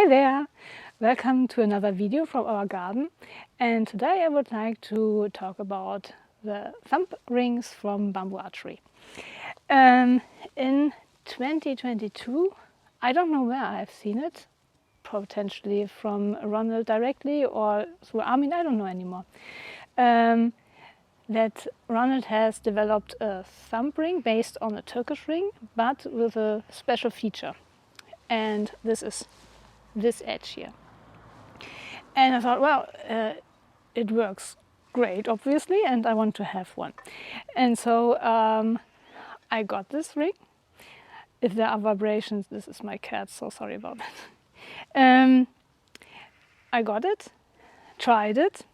Hi there! Welcome to another video from our garden, and today I would like to talk about the thumb rings from Bamboo Archery. In 2022, I don't know where I've seen it, potentially from Ronald directly or through Armin, I don't know anymore. That Ronald has developed a thumb ring based on a Turkish ring, but with a special feature. And this is this edge here. And I thought, well, it works great, obviously, and I want to have one. And so I got this ring. If there are vibrations, this is my cat, so sorry about that. I got it, tried it,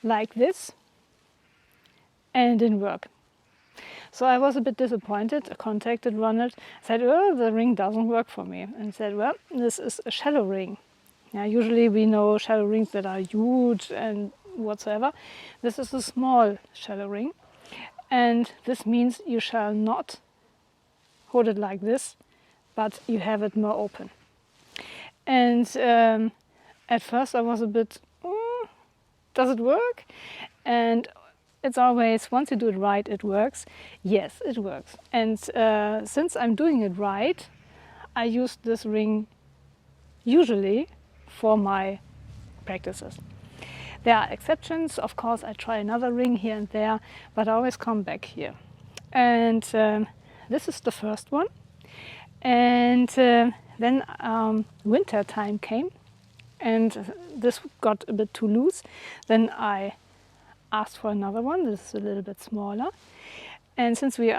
like this, and it didn't work. So I was a bit disappointed. I contacted Ronald, said, oh, the ring doesn't work for me. And said, well, this is a shallow ring. Yeah, usually we know shallow rings that are huge and whatsoever. This is a small shallow ring. And this means you shall not hold it like this, but you have it more open. And at first I was a bit, does it work? And it's always, once you do it right, it works. Yes, it works. And since I'm doing it right, I use this ring usually for my practices. There are exceptions, of course. I try another ring here and there, but I always come back here. And this is the first one. And then winter time came, and this got a bit too loose. Then I asked for another one. This is a little bit smaller, and since we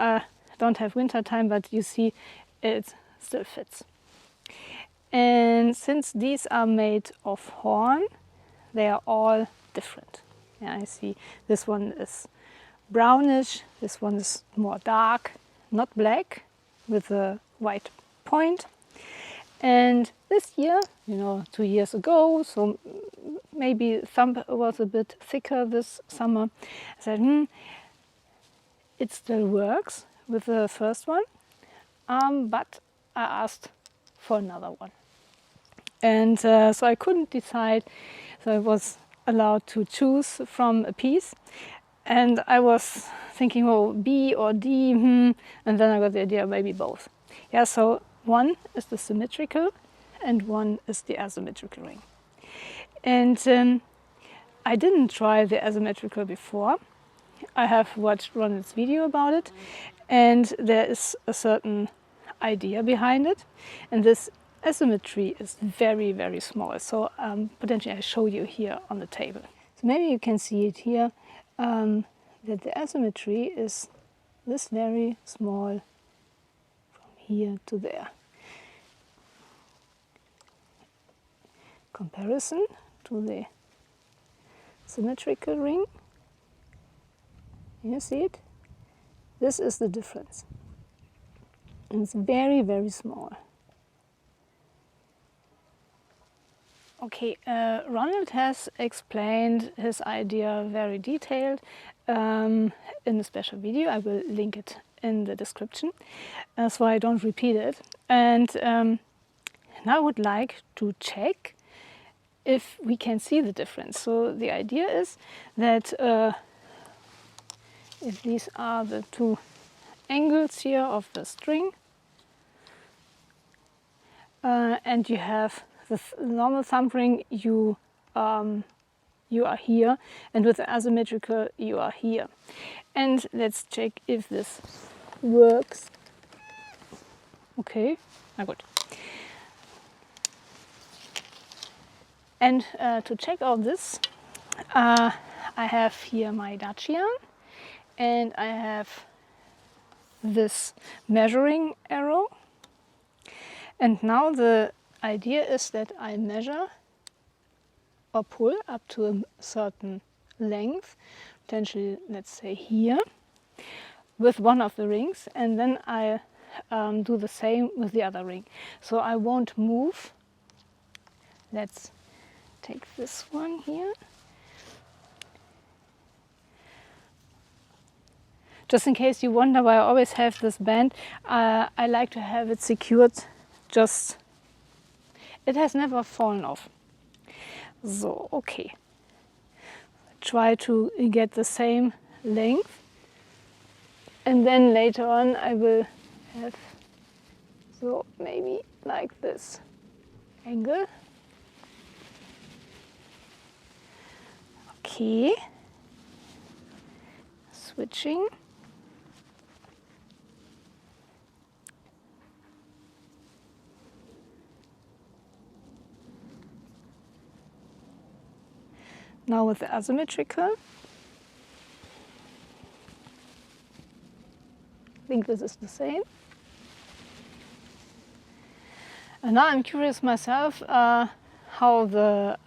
don't have winter time, but you see it still fits. And since these are made of horn, they are all different. Yeah, I see this one is brownish, this one is more dark, not black, with a white point. And this year, 2 years ago, so maybe thumb was a bit thicker this summer, I said, it still works with the first one, but I asked for another one. And so I couldn't decide, so I was allowed to choose from a piece. And I was thinking, oh, B or D, and then I got the idea, maybe both. Yeah, so one is the symmetrical and one is the asymmetrical ring. And I didn't try the asymmetrical before. I have watched Ronald's video about it, and there is a certain idea behind it. And this asymmetry is very, very small. So potentially I show you here on the table. So maybe you can see it here, that the asymmetry is this very small from here to there. Comparison to the symmetrical ring. You see it? This is the difference. And it's very, very small. Okay, Ronald has explained his idea very detailed in a special video. I will link it in the description, so I don't repeat it. And now I would like to check if we can see the difference. So the idea is that if these are the two angles here of the string, and you have the normal thumb ring, you are here, and with the asymmetrical you are here. And let's check if this works. Okay, good. And to check all this, I have here my Dacian, and I have this measuring arrow. And now the idea is that I measure or pull up to a certain length, potentially, let's say here, with one of the rings, and then I do the same with the other ring. So I won't move. Let's take this one here. Just in case you wonder why I always have this band, I like to have it secured just it has never fallen off. So, okay. Try to get the same length, and then later on I will have, so maybe like this angle. Okay, switching. Now with the asymmetrical. I think this is the same. And now I'm curious myself how the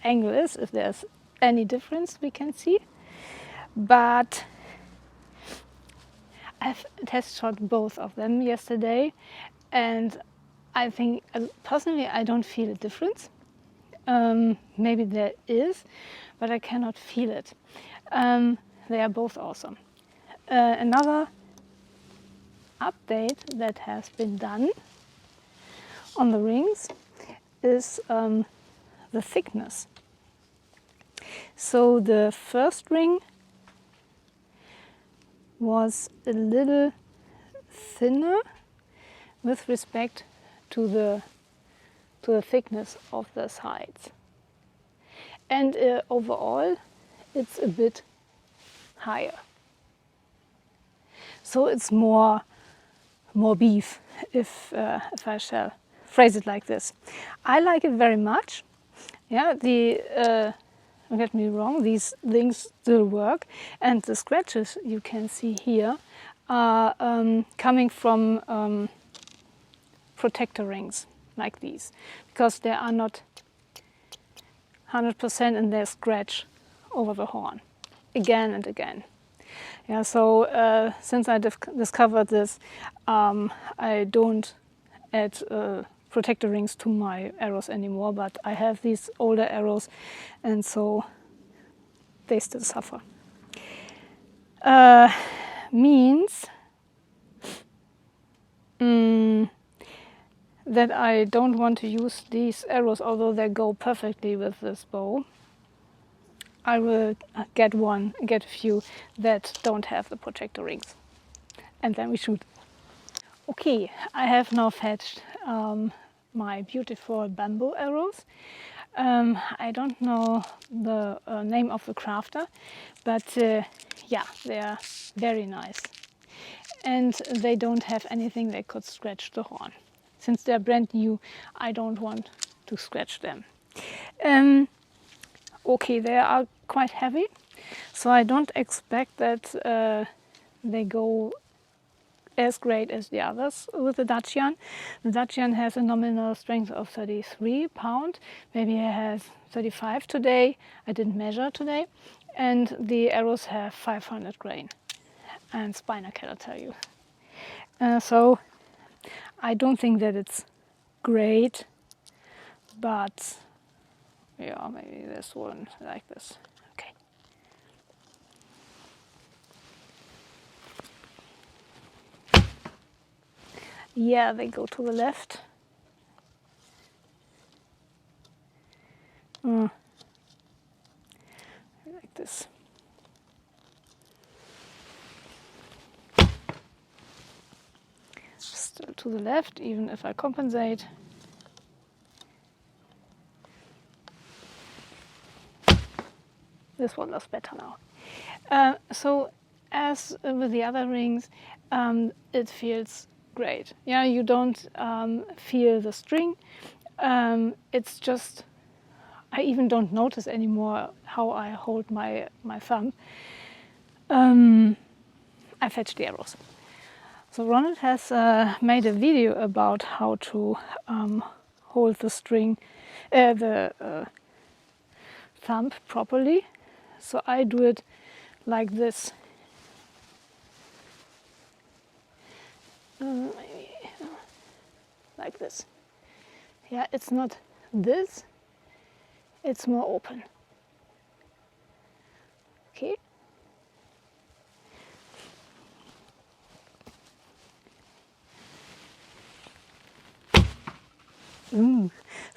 angle is, if there's any difference we can see. But I've test shot both of them yesterday, and I think personally I don't feel a difference. Maybe there is, but I cannot feel it. They are both awesome. Another update that has been done on the rings is the thickness. So the first ring was a little thinner with respect to the thickness of the sides, and overall it's a bit higher. So it's more beef, if I shall phrase it like this. I like it very much. Yeah, don't get me wrong, these things still work, and the scratches you can see here are coming from protector rings like these, because they are not 100% and they scratch over the horn again and again. Yeah, so since I discovered this, I don't add protector rings to my arrows anymore, but I have these older arrows, and so they still suffer. Means that I don't want to use these arrows, although they go perfectly with this bow. I will get a few that don't have the protector rings, and then we shoot. Okay, I have now fetched my beautiful bamboo arrows. I don't know the name of the crafter, but yeah, they are very nice. And they don't have anything that could scratch the horn. Since they're brand new, I don't want to scratch them. Okay, they are quite heavy, so I don't expect that they go as great as the others with the Dacian. The Dacian has a nominal strength of 33 pounds, maybe it has 35 today, I didn't measure today, and the arrows have 500 grain, and spine I cannot tell you. So I don't think that it's great, but yeah, maybe this one like this. Okay. Yeah, they go to the left. Like this. Still to the left, even if I compensate. This one looks better now. So as with the other rings, it feels great. Yeah, you don't feel the string. It's just, I even don't notice anymore how I hold my thumb. I fetch the arrows. So Ronald has made a video about how to hold the string, the thumb properly. So I do it like this. Maybe like this. Yeah, it's not this, it's more open. Okay.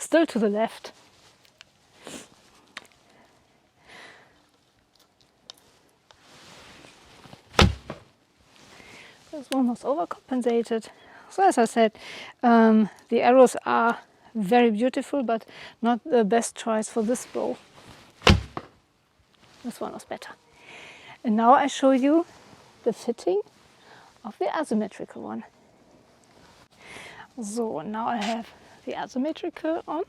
still to the left. This one was overcompensated. So as I said, the arrows are very beautiful, but not the best choice for this bow. This one was better. And now I show you the fitting of the asymmetrical one. So now I have the asymmetrical on.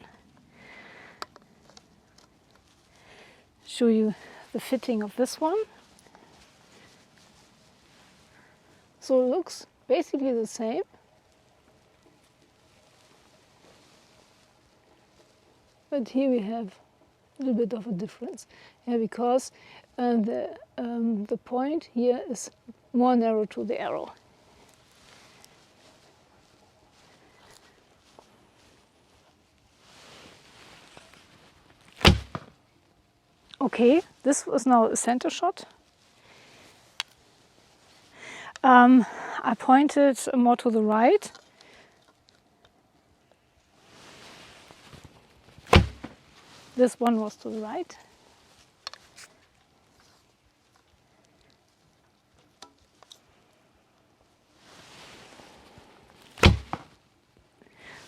Show you the fitting of this one. So it looks basically the same. But here we have a little bit of a difference. Yeah, because the point here is more narrow to the arrow. Okay, this was now a center shot. I pointed more to the right. This one was to the right.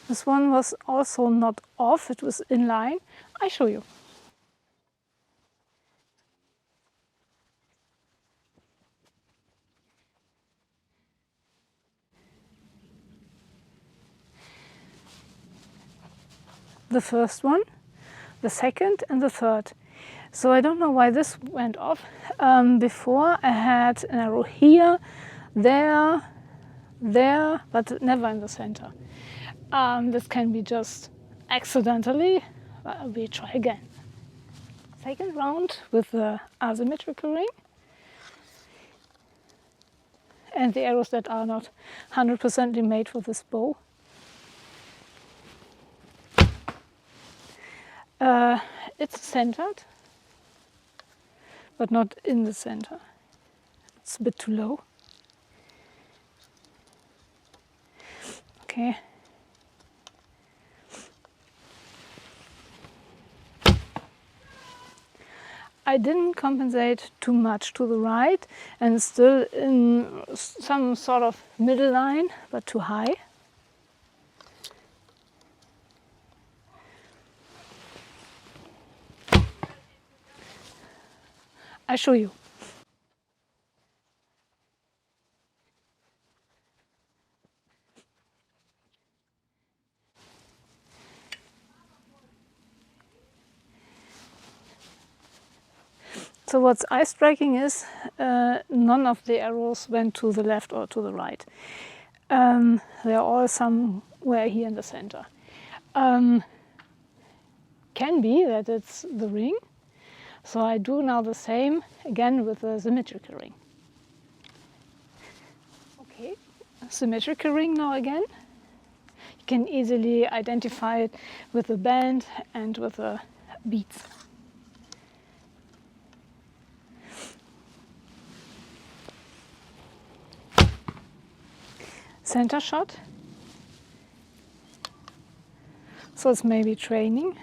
This one was also not off, it was in line. I show you. The first one, the second and the third. So I don't know why this went off. Before I had an arrow here, there, but never in the center. This can be just accidentally. We try again. Second round with the asymmetrical ring. And the arrows that are not 100% made for this bow. It's centered, but not in the center. It's a bit too low. Okay. I didn't compensate too much to the right and still in some sort of middle line, but too high. I show you. So what's eye-striking is none of the arrows went to the left or to the right. They're all somewhere here in the center. Can be that it's the ring. So I do now the same again with the symmetrical ring. Okay, symmetrical ring now again. You can easily identify it with the band and with the beads. Center shot. So it's maybe training.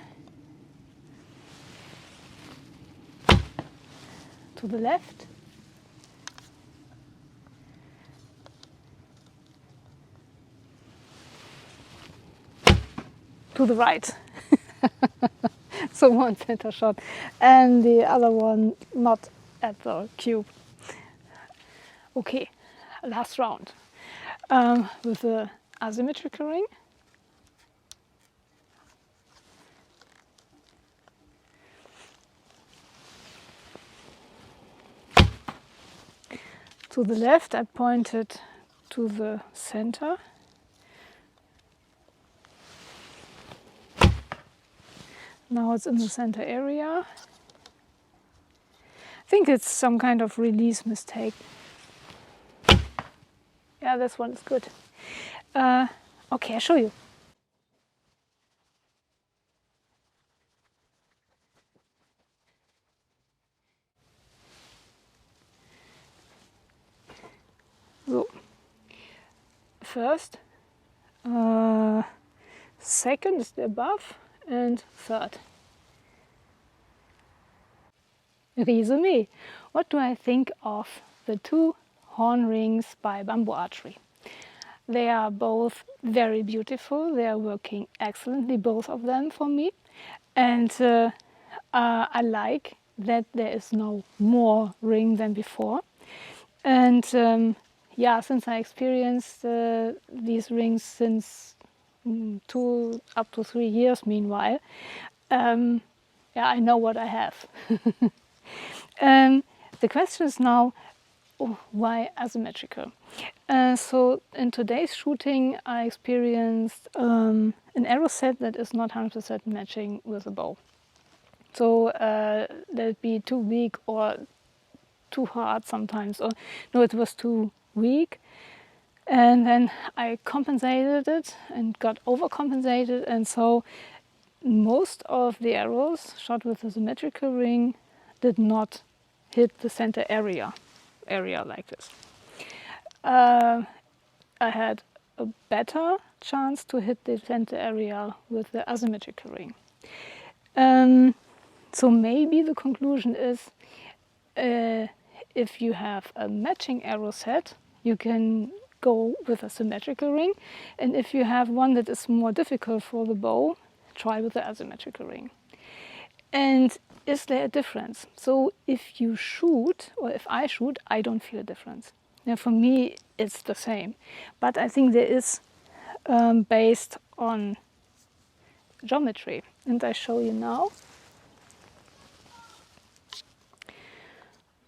To the left. To the right. So one center shot and the other one not at the cube. Okay, last round. With the asymmetrical ring. To the left, I pointed to the center. Now it's in the center area. I think it's some kind of release mistake. Yeah, this one is good. Okay, I'll show you. So, first, second is the above, and third. Résumé. What do I think of the 2 horn rings by Bamboo Archery? They are both very beautiful. They are working excellently, both of them for me. And I like that there is no more ring than before. And yeah, since I experienced these rings since 2 up to 3 years meanwhile, yeah, I know what I have. The question is now, why asymmetrical? So in today's shooting, I experienced an arrow set that is not 100% matching with a bow. So that'd be too weak or too hard sometimes, or no, it was too weak. And then I compensated it and got overcompensated, and so most of the arrows shot with a symmetrical ring did not hit the center area like this. I had a better chance to hit the center area with the asymmetrical ring. So maybe the conclusion is, if you have a matching arrow set, you can go with a symmetrical ring, and if you have one that is more difficult for the bow, try with the asymmetrical ring. And is there a difference? So if you shoot, or if I shoot, I don't feel a difference. Now for me it's the same, but I think there is based on geometry, and I show you now.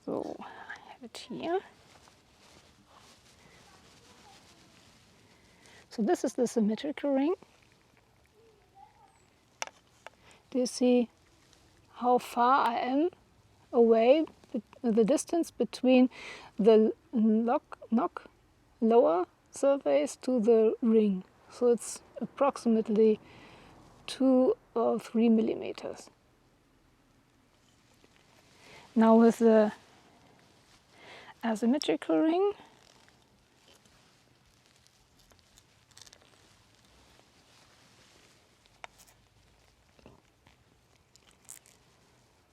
So I have it here. So this is the symmetrical ring. Do you see how far I am away, the distance between the knock lower surface to the ring? So it's approximately 2 or 3 millimeters. Now with the asymmetrical ring,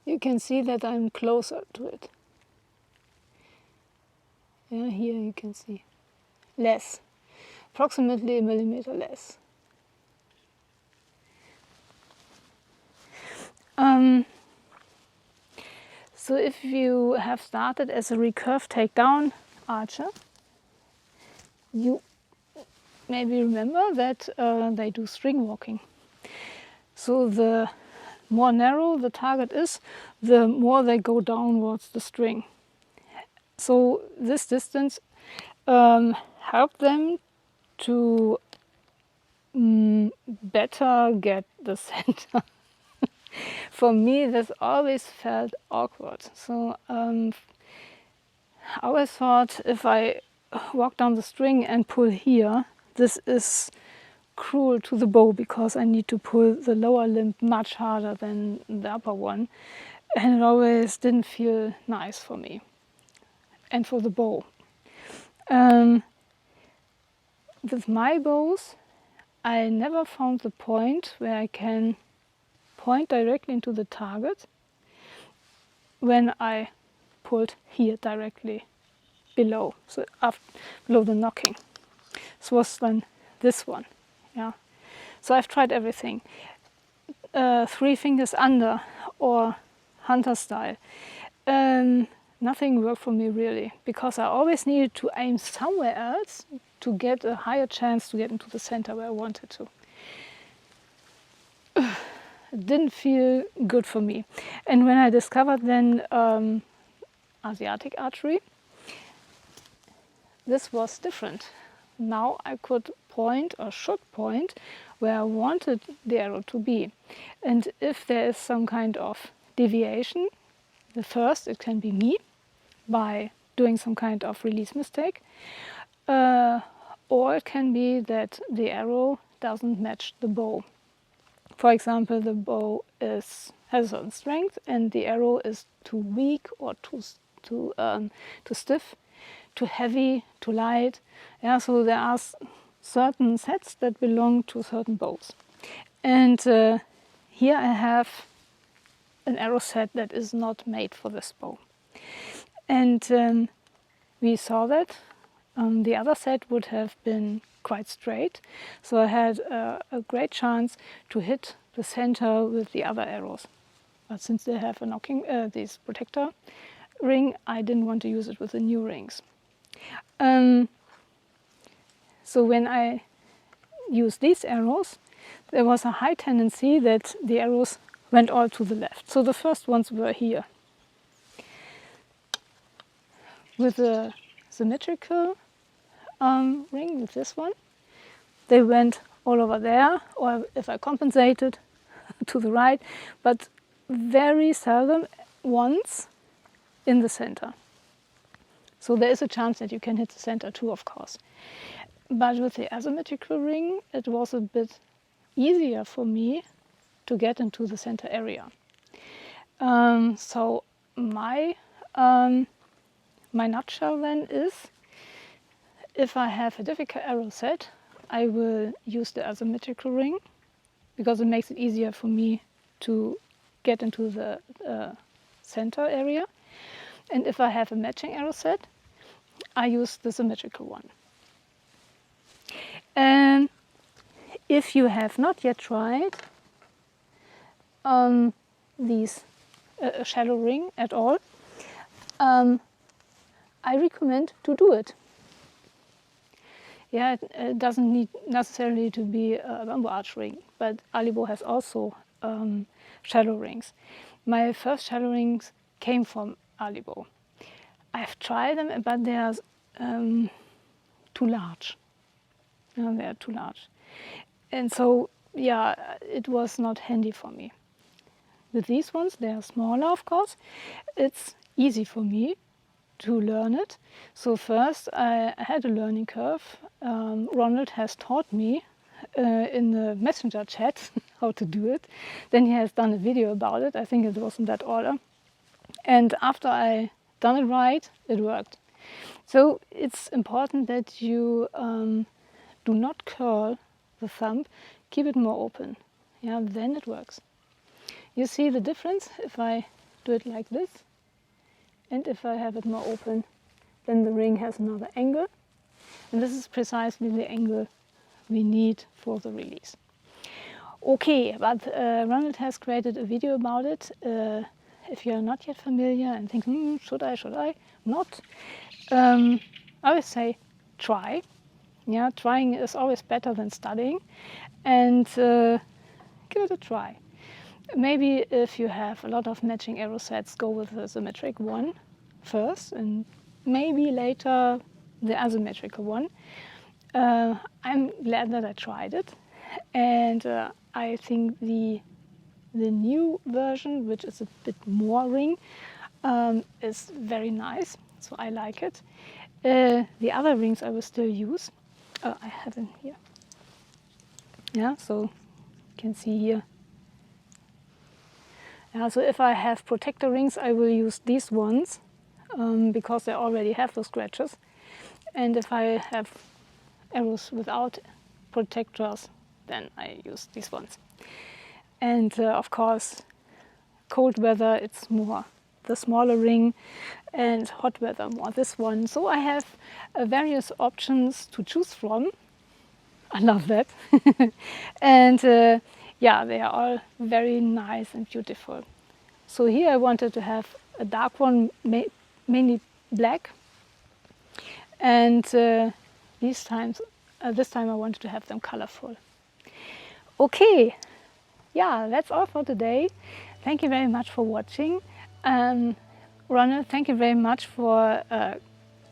you can see that I'm closer to it. Yeah, here you can see less, approximately a millimeter less. So if you have started as a recurve takedown archer, you maybe remember that they do string walking. So the more narrow the target is, the more they go downwards the string. So this distance helped them to better get the center. For me, this always felt awkward. So I always thought, if I walk down the string and pull here, this is cruel to the bow, because I need to pull the lower limb much harder than the upper one, and it always didn't feel nice for me and for the bow. With my bows, I never found the point where I can point directly into the target when I pulled here directly below, so below the knocking. This was then this one. Yeah. So I've tried everything. 3 fingers under or hunter style. Nothing worked for me really, because I always needed to aim somewhere else to get a higher chance to get into the center where I wanted to. It didn't feel good for me. And when I discovered then Asiatic archery, this was different. Now I could point, or should point, where I wanted the arrow to be. And if there is some kind of deviation, the first, it can be me, by doing some kind of release mistake, or it can be that the arrow doesn't match the bow. For example, the bow has a certain strength and the arrow is too weak or too stiff, too heavy, too light. Yeah, so there are certain sets that belong to certain bows. And here I have an arrow set that is not made for this bow. And we saw that the other set would have been quite straight, so I had a great chance to hit the center with the other arrows. But since they have a knocking, this protector ring, I didn't want to use it with the new rings. So when I used these arrows, there was a high tendency that the arrows went all to the left. So the first ones were here. With the symmetrical ring, with this one, they went all over there, or if I compensated, to the right, but very seldom once in the center. So there is a chance that you can hit the center too, of course. But with the asymmetrical ring, it was a bit easier for me to get into the center area. So my nutshell then is, if I have a difficult arrow set, I will use the asymmetrical ring because it makes it easier for me to get into the center area. And if I have a matching arrow set, I use the symmetrical one. And if you have not yet tried these shallow ring at all, I recommend to do it. Yeah, it doesn't need necessarily to be a bamboo archery, but Alibo has also shallow rings. My first shallow rings came from Alibo. I've tried them, but they are too large. They are too large. And so, yeah, it was not handy for me. With these ones, they are smaller, of course. It's easy for me to learn it. So first, I had a learning curve. Ronald has taught me in the messenger chat how to do it. Then he has done a video about it. I think it was in that order. And after I done it right, it worked. So it's important that you do not curl the thumb, keep it more open. Yeah, then it works. You see the difference if I do it like this, and if I have it more open, then the ring has another angle, and this is precisely the angle we need for the release. Okay, but Ronald has created a video about it. If you are not yet familiar and think, should I not? I always say try. Yeah, trying is always better than studying, and give it a try. Maybe if you have a lot of matching arrow sets, go with the symmetric one first, and maybe later the asymmetrical one. I'm glad that I tried it, and I think the new version, which is a bit more ring, is very nice, so I like it. The other rings I will still use. I have them here. Yeah, so you can see here. Yeah, so if I have protector rings, I will use these ones because they already have the scratches. And if I have arrows without protectors, then I use these ones. And of course, cold weather, it's more the smaller ring, and hot weather more this one. So I have various options to choose from. I love that. And yeah, they are all very nice and beautiful. So here I wanted to have a dark one, mainly black, and this time I wanted to have them colorful. Okay, yeah, that's all for today. Thank you very much for watching. Ronald, thank you very much for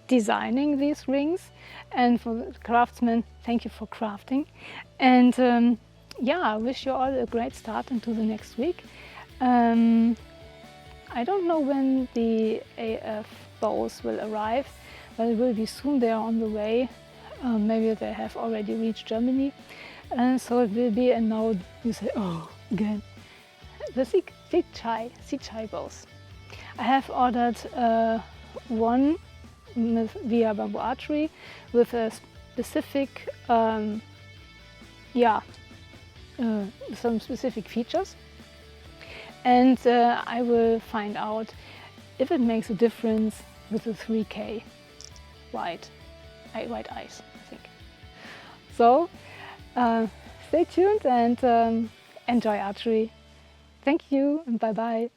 designing these rings, and for the craftsmen, thank you for crafting. And yeah, I wish you all a great start into the next week. I don't know when the AF bows will arrive, but it will be soon. They are on the way. Maybe they have already reached Germany. And so it will be, and now you say, oh, again, the Sichai bows. I have ordered one via Bamboo Archery with a specific, some specific features. and I will find out if it makes a difference with the 3K white eyes, I think. So stay tuned and enjoy archery. Thank you and bye bye.